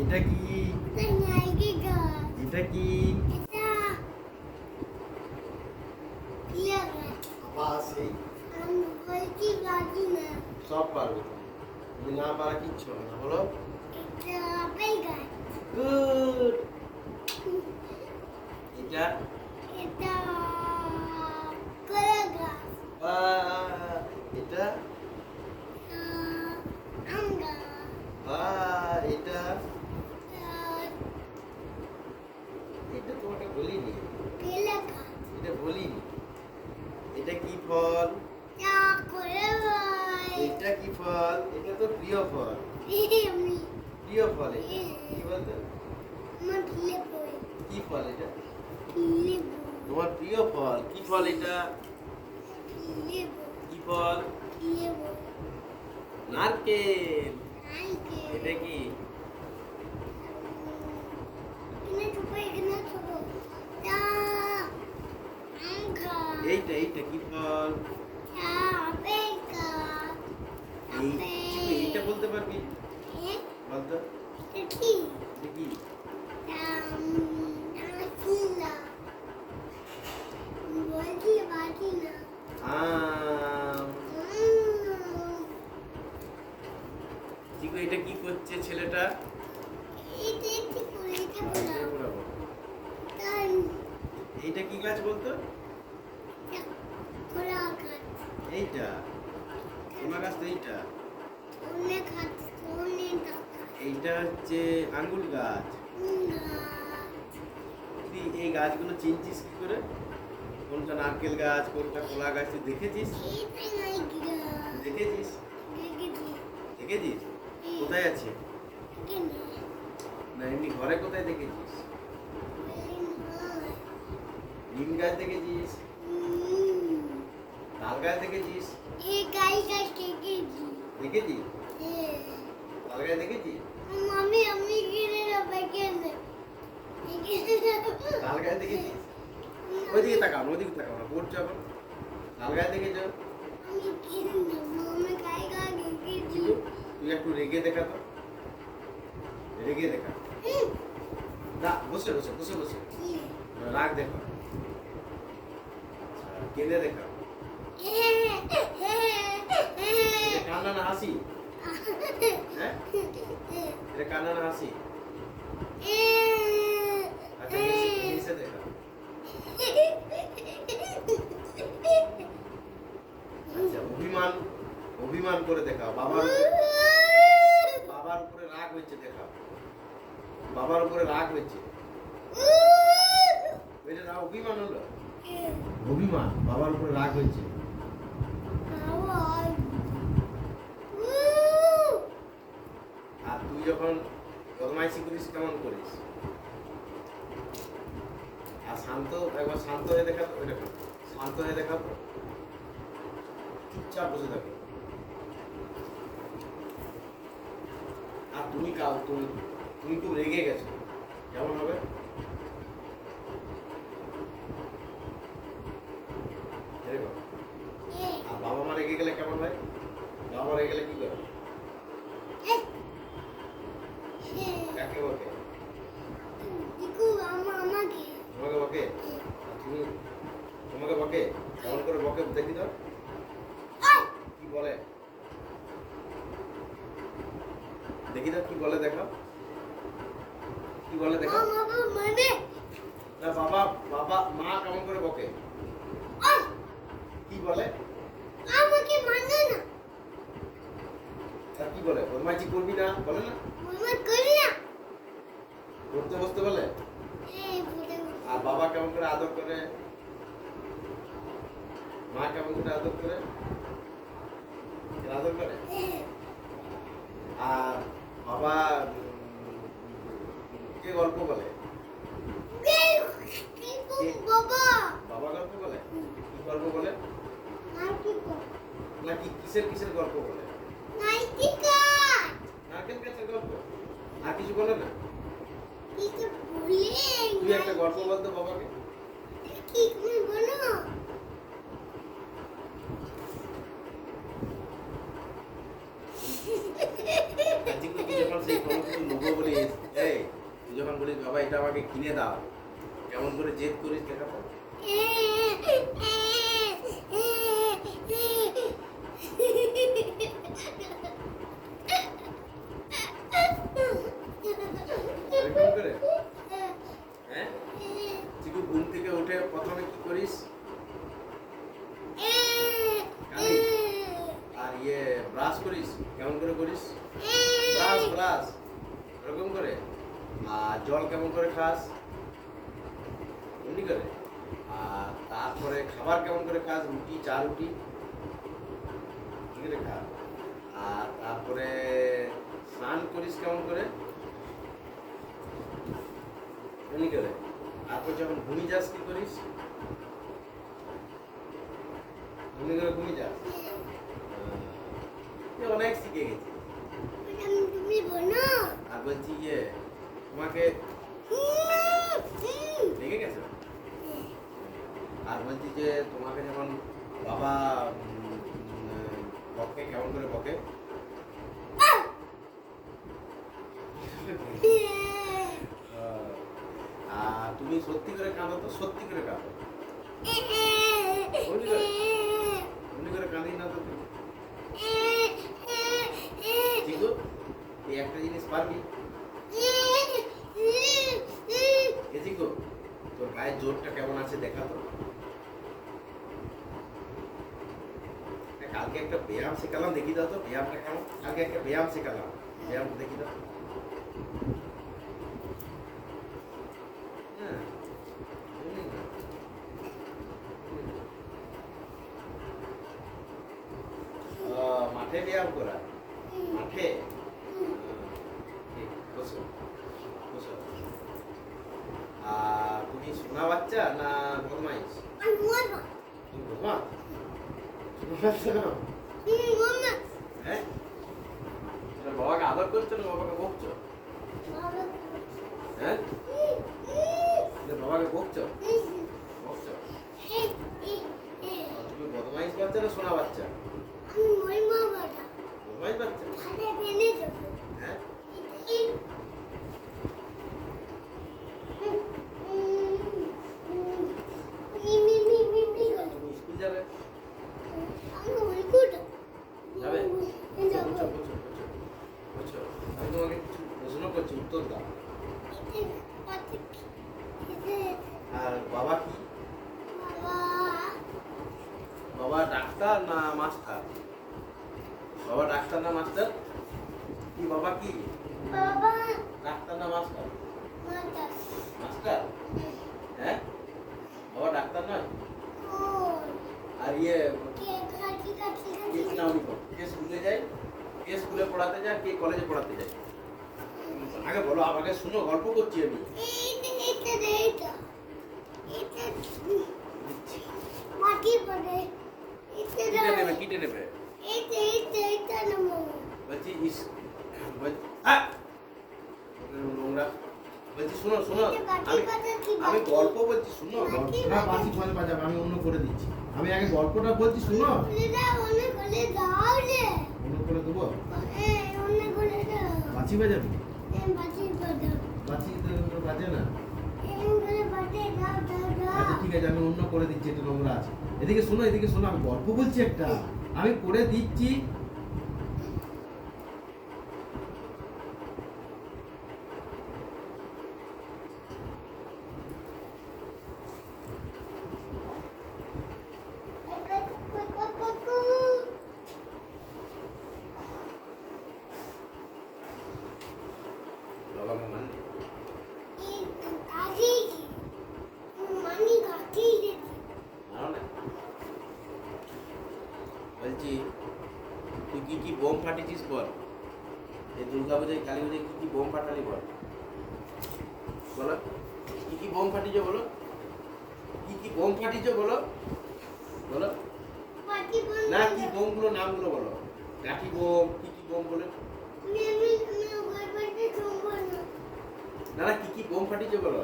এটা কি? এটা কি? আবার সেই সব পারবে তুমি না পারা কিচ্ছু হবে না বলো। গুড। এটা এটা এটা এটা তোমাকে বলিনি, এটা বলিনি। এটা কি ফল? এটা কি ফল? এটা তো প্রিয় ফল। প্রিয় ফল এটা কি বলতো? কি ফল এটা? তোমার প্রিয় ফল কি ফল এটা? কি ফল? নারকেল। এটা কি? এইটা এইটা কি ফল? এইটা বলতে পারবি? বলতো এটা কি? আম। চিকু এটা কি করছে ছেলেটা? এইটা কি গাছ বলতো? এইটা তোমার গাছ তো এইটা। এইটা হচ্ছে আঙ্গুর গাছ। তুই এই গাছগুলো চিনছিস কি করে? কোনটা নারকেল গাছ, কোনটা কলা গাছ তুই দেখেছিস? দেখেছিস? দেখেছিস? কোথায় আছে? না এমনি ঘরে কোথায় দেখেছিস? নিম গাছ দেখেছিস? তাল গাছ দেখেছিস? দেখেছিস? তাল গাছ দেখেছিস? তাল গাছ দেখেছিস? ওইদিকে তাকাও, ওইদিকে তাকাও না, পড়ছো এখন। তাল গাছ দেখেছো? তুই একটু রেগে দেখা তো, রেগে দেখা। না বসে বসে বসে বসে রাগ দেখা, কেঁদে দেখা। কান্না না হাসি? হ্যাঁ এটা কান্না না হাসি? আচ্ছা হেসে দেখা। আচ্ছা অভিমান, অভিমান করে দেখাও। বাবার উপরে রাগ হচ্ছে দেখাও। বাবার উপরে রাগ হচ্ছে, এটা না অভিমান হলো? অভিমান, বাবার উপরে রাগ হচ্ছে। আর তুই যখন বদমাইশি করিস কেমন করিস? আর শান্ত, একবার শান্ত হয়ে দেখা তো, দেখো শান্ত হয়ে দেখা তো, চুপচাপ বসে থাকো। আর তুমি তুমি খুব রেগে গেছো, কেমন হবে? আর বাবা মা রেগে গেলে কেমন হয়? বাবা মা রেগে গেলে কি করে? কাকে বকে? তোমাকে বকে? তুমি তোমাকে বকে? কেমন করে বকে দেখি তো, কি বলে দেখি তো, কি বলে দেখো, কি বলে দেখো। না বাবা বাবা মা কেমন করে বকে, কি বলে? কি বলে? বদমাইশি করবি না বলে না? পড়তে বসতে বলে? আর বাবা কেমন করে আদর করে? মা কেমন করে আদর করে? আদর করে। আর বাবা কে গল্প বলে? বাবা গল্প বলে? কি গল্প বলে? না কি কিসের গল্প বলে? নারকেল গাছের গল্প। আর কিছু বলে না? তুই একটা গল্প বলতো বাবাকে। আজকে যখন সেই সমস্ত লোগো বলে বলিস বাবা এটা আমাকে কিনে দাও, কেমন করে জেদ করিস দেখাবো। এরকম করে হ্যাঁ, চিকু ঘুম থেকে উঠে প্রথমে কি করিস? কাঁদিস? আর ব্রাশ করিস, কেমন করে করিস? ব্রাশ ব্রাশ এরকম করে। আর জল কেমন করে খাস? এমনি করে। আর তারপরে খাবার কেমন করে খাস? রুটি, চা রুটি কি করে খা? আর তারপরে স্নান করিস কেমন করে? এমনি করে। তারপর যখন ঘুমিয়ে যাস কি করিস? এমনি করে ঘুমিয়ে যাস। অনেক শিখে গেছি। আর বলছি তোমাকে লেগে গেছে। আর বলছি যে তোমাকে যখন বাবা বকে কেমন করে বকে? আর তুমি সত্যি করে কাঁদো তো, সত্যি করে কাঁদো। এমনি করে কাঁদি না তো তুমি। ঠিক এই একটা জিনিস পারবি? এদিকো তোর গায়ের জোরটা কেমন আছে দেখা তো। কালকে একটা ব্যায়াম শেখালাম, দেখি দাও তো ব্যায়ামটা কেমন। কালকে একটা ব্যায়াম শেখালাম, ব্যায়াম দেখি দাও। হ্যাঁ মাঠে ব্যায়াম করা, মাঠে। বসো বসো। আর তুমি সোনা বাচ্চা না বদমাইশ? তুমি বদমাস? হ্যাঁ, বাবাকে আদর করছো না বাবাকে বকছো? হ্যাঁ, বাবাকে বকছো? বকছো? তুমি বদমাইশ বাচ্চা না সোনা বাচ্চা? বদমাইশ বাচ্চা। হ্যাঁ, তুমি স্কুল যাবে? যাবে? বুঝছো বুঝছো বুঝছো বুঝছো। আমি তোমাকে কিছু প্রশ্ন করছি, উত্তর দাও। আর বাবা কি? বাবা ডাক্তার না মাস্টার? বাবা ডাক্তার না মাস্টার? কি বাবা কি? ডাক্তার না মাস্টার? মাস্টার। হ্যাঁ, বাবা ডাক্তার নয়? আর কে নাম কে স্কুলে যায়? কে স্কুলে পড়াতে যায়, কে কলেজে পড়াতে যায়? আগে বলো, আমাকে শুনো, গল্প করছি আমি। কিটে নেবে নোংরা বলছি। শোনো শোনো, আমি গল্প বলছি, শুনো। বাঁশি বাজাবে, আমি অন্য করে দিচ্ছি। আমি আগে গল্পটা বলছি, শুনো। অন্য করে দেবো? বাঁশি বাজাবে? বাঁশি বাজে না। আচ্ছা ঠিক আছে, আমি অন্য করে দিচ্ছি, এটা নোংরা আছে। এদিকে শোনো, এদিকে শোনো, আমি গল্প বলছি একটা, আমি করে দিচ্ছি। বলছি তুই কি কি বোম ফাটিছিস বল? এই দুর্গা পূজায়, কালী পূজায় কি কি বোম ফাটালি বল? বলো, কি কি বোম ফাটিছো বলো? কি কি বোম ফাটিছো বলো? বলো না, কি বোমগুলো নামগুলো বলো। কাঠি বোম, কি কি বোম বলে? না না, কি কি বোম ফাটিছো বলো?